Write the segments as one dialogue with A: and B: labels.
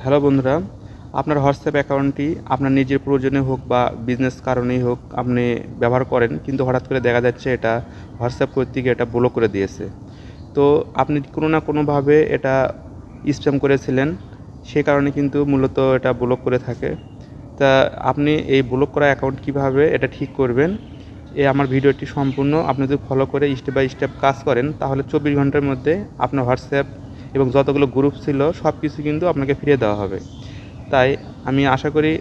A: Hello বন্ধুরা, আপনার WhatsApp অ্যাকাউন্টটি আপনার নিজের প্রয়োজনে হোক বা বিজনেস কারণেই হোক আপনি ব্যবহার করেন, কিন্তু হঠাৎ করে দেখা যাচ্ছে এটা হোয়াটসঅ্যাপ কর্তৃক এটা ব্লক করে দিয়েছে। তো আপনি কোনো না কোনোভাবে এটা স্প্যাম করেছিলেন, সেই কারণে কিন্তু মূলত এটা ব্লক করে থাকে। তা আপনি এই ব্লক করা অ্যাকাউন্ট কীভাবে এটা ঠিক করবেন, আমার ভিডিওটি সম্পূর্ণ আপনি যদি ফলো করে স্টেপ বাই স্টেপ কাজ করেন, তাহলে 24 ঘন্টার মধ্যে আপনার হোয়াটসঅ্যাপ এবং যতগুলো গ্রুপ ছিল সব কিছু কিন্তু আপনাকে ফিরিয়ে দেওয়া হবে। তাই আমি আশা করি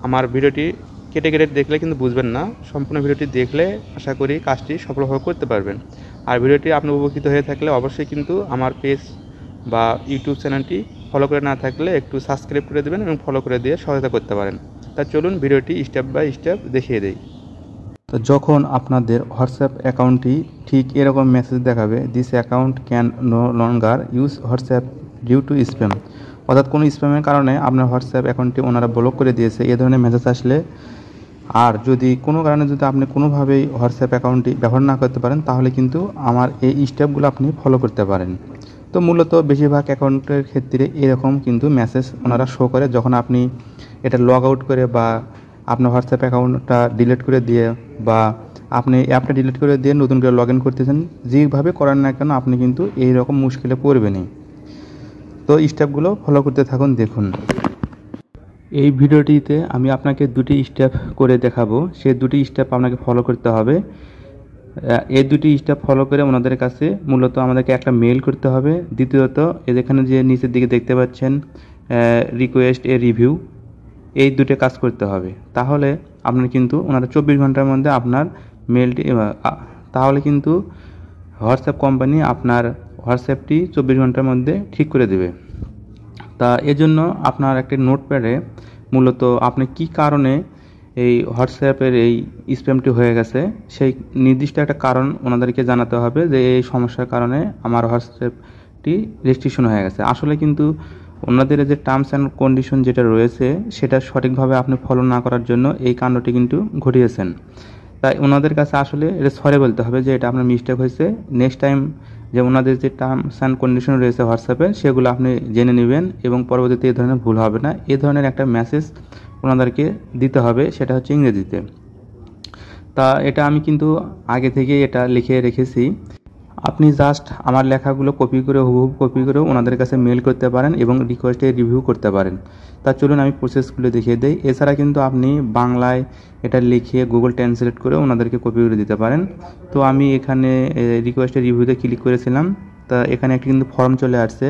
A: আমার ভিডিওটি কেটে কেটে দেখলে কিন্তু বুঝবেন না, সম্পূর্ণ ভিডিওটি দেখলে আশা করি কাজটি সফলভাবে করতে পারবেন। আর ভিডিওটি আপনি উপকৃত হয়ে থাকলে অবশ্যই কিন্তু আমার পেজ বা ইউটিউব চ্যানেলটি ফলো করে না থাকলে একটু সাবস্ক্রাইব করে দেবেন এবং ফলো করে দিয়ে সহায়তা করতে পারেন। তা চলুন ভিডিওটি স্টেপ বাই স্টেপ দেখিয়ে দেই। তো যখন আপনাদের হোয়াটসঅ্যাপ অ্যাকাউন্টটি ঠিক এরকম মেসেজ দেখাবে, this account can no longer use WhatsApp due to spam, অর্থাৎ কোনো স্প্যামের কারণে আপনার হোয়াটসঅ্যাপ অ্যাকাউন্টটি ওনারা ব্লক করে দিয়েছে, এ ধরনের মেসেজ আসলে, আর যদি কোনো কারণে যদি আপনি কোনোভাবেই হোয়াটসঅ্যাপ অ্যাকাউন্টটি ব্যবহার না করতে পারেন, তাহলে কিন্তু আমার এই স্টেপগুলো আপনি ফলো করতে পারেন। তো মূলত বেশিরভাগ অ্যাকাউন্টের ক্ষেত্রে এরকম কিন্তু মেসেজ ওনারা শো করে, যখন আপনি এটা লগ আউট করে বা আপনার হোয়াটসঅ্যাপ অ্যাকাউন্টটা ডিলিট করে দিয়ে বা আপনি অ্যাপটা ডিলিট করে দিয়ে নতুন করে লগ ইন করতেছেন, যেভাবে করেন না কেন আপনি কিন্তু এই রকম মুশকিলে পড়বেনই। তো স্টেপগুলো ফলো করতে থাকুন, দেখুন। এই ভিডিওটিতে আমি আপনাকে দুটি স্টেপ করে দেখাবো, সেই দুটি স্টেপ আপনাকে ফলো করতে হবে। এই দুটি স্টেপ ফলো করে ওনাদের কাছে মূলত আমাদেরকে একটা মেল করতে হবে। দ্বিতীয়ত এখানে যে নিচের দিকে দেখতে পাচ্ছেন রিকোয়েস্ট এ রিভিউ, এই দুটো কাজ করতে হবে। তাহলে আপনার কিন্তু ওনারা 24 ঘন্টার মধ্যে আপনার মেলটি, তাহলে কিন্তু হোয়াটসঅ্যাপ কোম্পানি আপনার হোয়াটসঅ্যাপটি 24 ঘন্টার মধ্যে ঠিক করে দেবে। তা এজন্য আপনার একটি নোটপ্যাডে মূলত আপনি কি কারণে এই হোয়াটসঅ্যাপের এই স্প্যামটি হয়ে গেছে, সেই নির্দিষ্ট একটা কারণ ওনাদেরকে জানাতে হবে যে এই সমস্যার কারণে আমার হোয়াটসঅ্যাপটি রেস্ট্রিকশন হয়ে গেছে। আসলে কিন্তু ওনাদের যে টার্মস অ্যান্ড কন্ডিশন যেটা রয়েছে, সেটা সঠিকভাবে আপনি ফলো না করার জন্য এই কাণ্ডটি কিন্তু ঘটিয়েছেন। তাই ওনাদের কাছে আসলে এটা সরি বলতে হবে যে এটা আপনার মিস্টেক হয়েছে। নেক্সট টাইম যে ওনাদের যে টার্মস অ্যান্ড কন্ডিশন রয়েছে হোয়াটসঅ্যাপে, সেগুলো আপনি জেনে নেবেন এবং পরবর্তীতে এই ধরনের ভুল হবে না। এই ধরনের একটা মেসেজ ওনাদেরকে দিতে হবে, সেটা হচ্ছে ইংরেজিতে। তা এটা আমি কিন্তু আগে থেকে এটা লিখে রেখেছি, আপনি জাস্ট আমার লেখাগুলো কপি করে হুবহু কপি করে ওনাদের কাছে মেল করতে পারেন এবং রিকোয়েস্টে রিভিউ করতে পারেন। তা চলুন আমি প্রসেসগুলো দেখিয়ে দিই। এছাড়া কিন্তু আপনি বাংলায় এটা লিখে গুগল ট্রান্সলেট করে ওনাদেরকে কপি করে দিতে পারেন। তো আমি এখানে রিকোয়েস্টে রিভিউতে ক্লিক করেছিলাম। তা এখানে একটি কিন্তু ফর্ম চলে আসছে।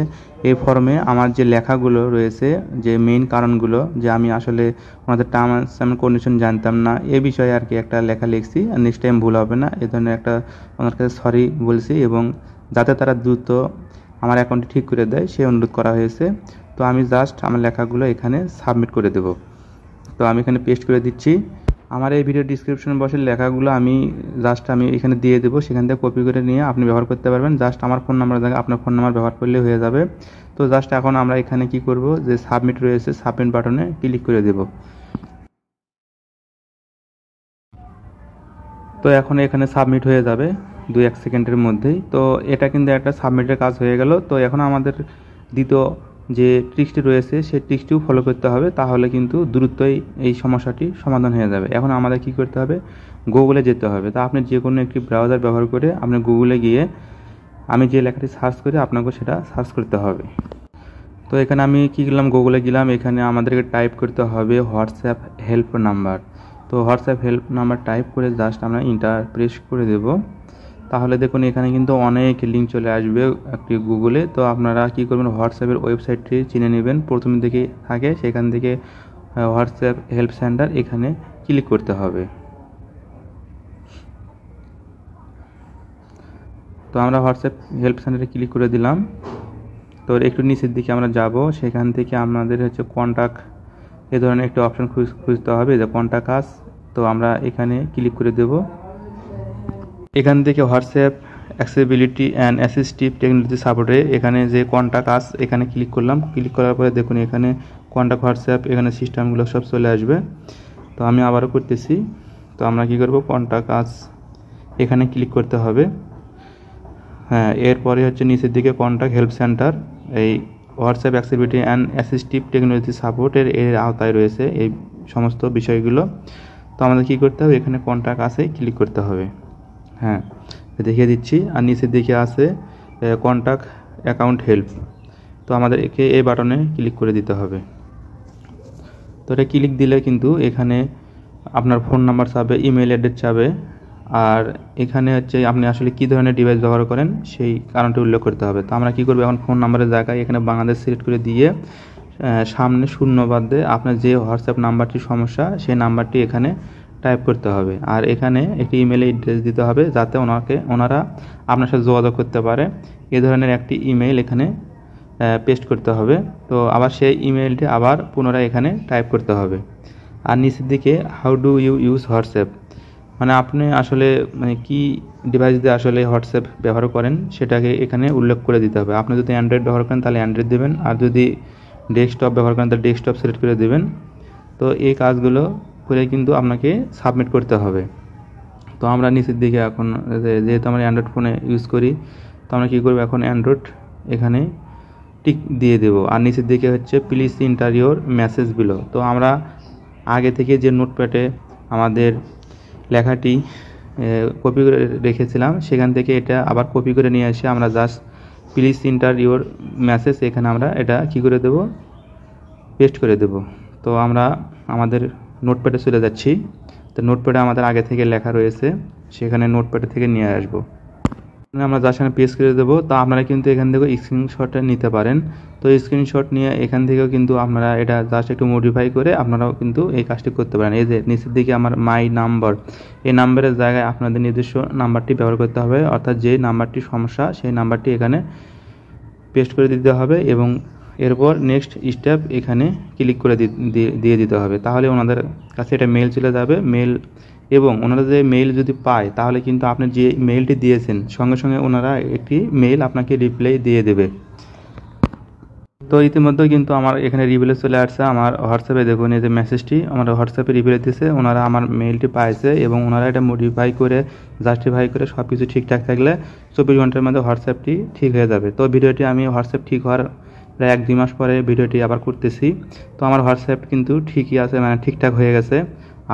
A: এই ফর্মে আমার যে লেখাগুলো রয়েছে, যে মেইন কারণগুলো, যে আমি আসলে ওনাদের টার্মস অ্যান্ড কন্ডিশন জানতাম না, এ বিষয়ে আর কি একটা লেখা লিখছি। আর নেক্সট টাইম ভুল হবে না, এ ধরনের একটা ওনার কাছে সরি বলছি এবং যাতে তারা দ্রুত আমার অ্যাকাউন্টটি ঠিক করে দেয় সে অনুরোধ করা হয়েছে। তো আমি জাস্ট আমার লেখাগুলো এখানে সাবমিট করে দেব। তো আমি এখানে পেস্ট করে দিচ্ছি। আমার এই ভিডিও ডিসক্রিপশন বক্সের লেখাগুলো আমি এখানে দিয়ে দেবো, সেখান থেকে কপি করে নিয়ে আপনি ব্যবহার করতে পারবেন। জাস্ট আমার ফোন নাম্বার জায়গায় আপনার ফোন নাম্বার ব্যবহার করলে হয়ে যাবে। তো জাস্ট এখন আমরা এখানে কি করব, যে সাবমিট রয়েছে, সাবমিট বাটনে ক্লিক করে দেব। তো এখন এখানে সাবমিট হয়ে যাবে 2-1 সেকেন্ডের মধ্যেই। তো এটা কিন্তু একটা সাবমিটের কাজ হয়ে গেল। তো এখন আমাদের দ্বিতীয় যে ট্রিক্সটি রয়েছে সেই ট্রিক্সটিও ফলো করতে হবে, তাহলে কিন্তু দ্রুতই এই সমস্যাটি সমাধান হয়ে যাবে। এখন আমাদের কি করতে হবে, গুগলে যেতে হবে। তা আপনি যে কোনো একটি ব্রাউজার ব্যবহার করে আপনি গুগলে গিয়ে আমি যে লেখাটি সার্চ করি আপনাকে সেটা সার্চ করতে হবে। তো এখানে আমি কি করলাম, গুগলে গেলাম, এখানে আমাদেরকে টাইপ করতে হবে হোয়াটসঅ্যাপ হেল্প নাম্বার। তো হোয়াটসঅ্যাপ হেল্প নাম্বার টাইপ করে জাস্ট আমরা ইন্টার প্রেস করে দেব। তাহলে দেখুন এখানে কিন্তু অনেক লিঙ্ক চলে আসবে একটি গুগলে। তো আপনারা কি করবেন, হোয়াটসঅ্যাপের ওয়েবসাইটটি চিনে নেবেন, প্রথম দিকে থাকে, সেখান থেকে হোয়াটসঅ্যাপ হেল্প সেন্টার এখানে ক্লিক করতে হবে। তো আমরা হোয়াটসঅ্যাপ হেল্প সেন্টারে ক্লিক করে দিলাম। তো একটু নিচের দিকে আমরা যাব, সেখান থেকে আমাদের হচ্ছে কন্ট্যাক্ট এই ধরনের একটা অপশন খুঁজতে হবে, যে কন্ট্যাক্ট আস। তো আমরা এখানে ক্লিক করে দেব। এখান থেকে WhatsApp accessibility and assistive technology সাপোর্টে এখানে যে কন্ট্যাক্ট আস এখানে ক্লিক করলাম। ক্লিক করার পরে দেখুন এখানে কন্ট্যাক্ট হোয়াটসঅ্যাপ, এখানে সিস্টেমগুলো সব চলে আসবে। তো আমি আবারও করতেছি। তো আমরা কি করব, কন্ট্যাক্ট আস এখানে ক্লিক করতে হবে। হ্যাঁ, এরপরে হচ্ছে নিচের দিকে কন্ট্যাক্ট হেল্প সেন্টার, এই WhatsApp accessibility and assistive technology সাপোর্টের এর আওতায় রয়েছে এই সমস্ত বিষয়গুলো। তো আমাদের কী করতে হবে, এখানে কন্ট্যাক্ট আছে ক্লিক করতে হবে। হ্যাঁ, দেখিয়ে দিচ্ছি। আর নিচের দিকে আছে কন্ট্যাক্ট অ্যাকাউন্ট হেল্প। তো আমাদের একে এই বাটনে ক্লিক করে দিতে হবে। তো এটা ক্লিক দিলে কিন্তু এখানে আপনার ফোন নাম্বার চাবে, ইমেল অ্যাড্রেস চাবে, আর এখানে হচ্ছে আপনি আসলে কী ধরনের ডিভাইস ব্যবহার করেন সেই কারণটি উল্লেখ করতে হবে। তো আমরা কী করবো, এখন ফোন নাম্বারের জায়গায় এখানে বাংলাদেশ সিলেক্ট করে দিয়ে সামনে শূন্য বাদ দিয়ে আপনার যে হোয়াটসঅ্যাপ নাম্বারটির সমস্যা সেই নাম্বারটি এখানে টাইপ করতে হবে। আর এখানে একটি ইমেল অ্যাড্রেস দিতে হবে যাতে ওনারা আপনার সাথে যোগাযোগ করতে পারে। এ ধরনের একটি ইমেল এখানে পেস্ট করতে হবে। তো আবার সেই ইমেলটি আবার পুনরায় এখানে টাইপ করতে হবে। আর নিচের দিকে how do you use WhatsApp, মানে আপনি আসলে কি ডিভাইস দিয়ে আসলে হোয়াটসঅ্যাপ ব্যবহার করেন সেটাকে এখানে উল্লেখ করে দিতে হবে। আপনি যদি অ্যান্ড্রয়েড ব্যবহার করেন তাহলে অ্যান্ড্রয়েড দেবেন, আর যদি ডেস্কটপ ব্যবহার করেন তাহলে ডেস্কটপ সিলেক্ট করে দেবেন। তো এই কাজগুলো করে কিন্তু আপনাকে সাবমিট করতে হবে। তো আমরা নিচের দিকে এখন যেহেতু আমরা অ্যান্ড্রয়েড ফোনে ইউজ করি, তো আমরা কী করবো, এখন অ্যান্ড্রয়েড এখানে টিক দিয়ে দেবো। আর নিচের দিকে হচ্ছে please enter your message below. তো আমরা আগে থেকে যে নোটপ্যাডে আমাদের লেখাটি কপি করে রেখেছিলাম সেখান থেকে এটা আবার কপি করে নিয়ে এসে আমরা just please enter your message এখানে আমরা এটা কী করে দেব, পেস্ট করে দেব। তো আমরা আমাদের নোটপ্যাডে চলে যাচ্ছি। তো নোটপ্যাডে আমাদের আগে থেকে লেখা রয়েছে, সেখানে নোটপ্যাডে থেকে নিয়ে আসবো। আমরা যার সামনে পেস্ট করে দেবো। তো আপনারা কিন্তু এখান থেকে স্ক্রিনশটটা নিতে পারেন। তো স্ক্রিনশট নিয়ে এখান থেকেও কিন্তু আপনারা এটা জাস্ট একটু মডিফাই করে আপনারাও কিন্তু এই কাজটি করতে পারেন। এই যে নিচের দিকে আমার মাই নাম্বার, এই নাম্বারের জায়গায় আপনাদের নিজস্ব নাম্বারটি ব্যবহার করতে হবে, অর্থাৎ যে নাম্বারটি সমস্যা সেই নাম্বারটি এখানে পেস্ট করে দিতে হবে এবং এরপর নেক্সট স্টেপ এখানে ক্লিক করে দিয়ে দিতে হবে। তাহলে ওনাদের কাছে এটা মেল চলে যাবে। মেল এবং ওনারা যে মেইল যদি পায় তাহলে কিন্তু আপনি যে মেইলটি দিয়েছেন সঙ্গে সঙ্গে ওনারা একটি মেইল আপনাকে রিপ্লাই দিয়ে দেবে। তো ইতিমধ্যে কিন্তু আমার এখানে রিপ্লাই চলে আসছে। আমার হোয়াটসঅ্যাপে দেখুন এই যে মেসেজটি আমার হোয়াটসঅ্যাপে রিপ্লাই দিয়েছে, ওনারা আমার মেইলটি পাইছে এবং ওনারা এটা মডিফাই করে জাস্টিফাই করে সব কিছু ঠিকঠাক থাকলে 24 ঘন্টার মধ্যে হোয়াটসঅ্যাপটি ঠিক হয়ে যাবে। তো ভিডিওটি আমি হোয়াটসঅ্যাপ ঠিক হওয়ার প্রায় 1-2 মাস পরে ভিডিওটি আবার করতেছি। তো আমার হোয়াটসঅ্যাপ কিন্তু ঠিকই আছে, মানে ঠিকঠাক হয়ে গেছে।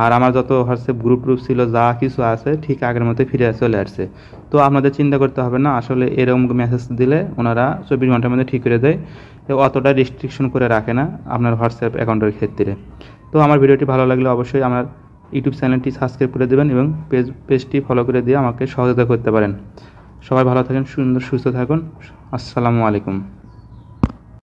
A: আর আমার যত হোয়াটসঅ্যাপ গ্রুপ ছিল যা কিছু আছে ঠিক আগের মতো ফিরে চলে আসছে। তো আপনাদের চিন্তা করতে হবে না, আসলে এরকম মেসেজ দিলে ওনারা 24 ঘন্টার মধ্যে ঠিক করে দেয়। তো অতটা রেস্ট্রিকশন করে রাখে না আপনার হোয়াটসঅ্যাপ অ্যাকাউন্টের ক্ষেত্রে। তো আমার ভিডিওটি ভালো লাগলে অবশ্যই আমার ইউটিউব চ্যানেলটি সাবস্ক্রাইব করে দেবেন এবং পেজটি ফলো করে দিয়ে আমাকে সহযোগিতা করতে পারেন। সবাই ভালো থাকেন, সুন্দর সুস্থ থাকুন। আসসালামু আলাইকুম।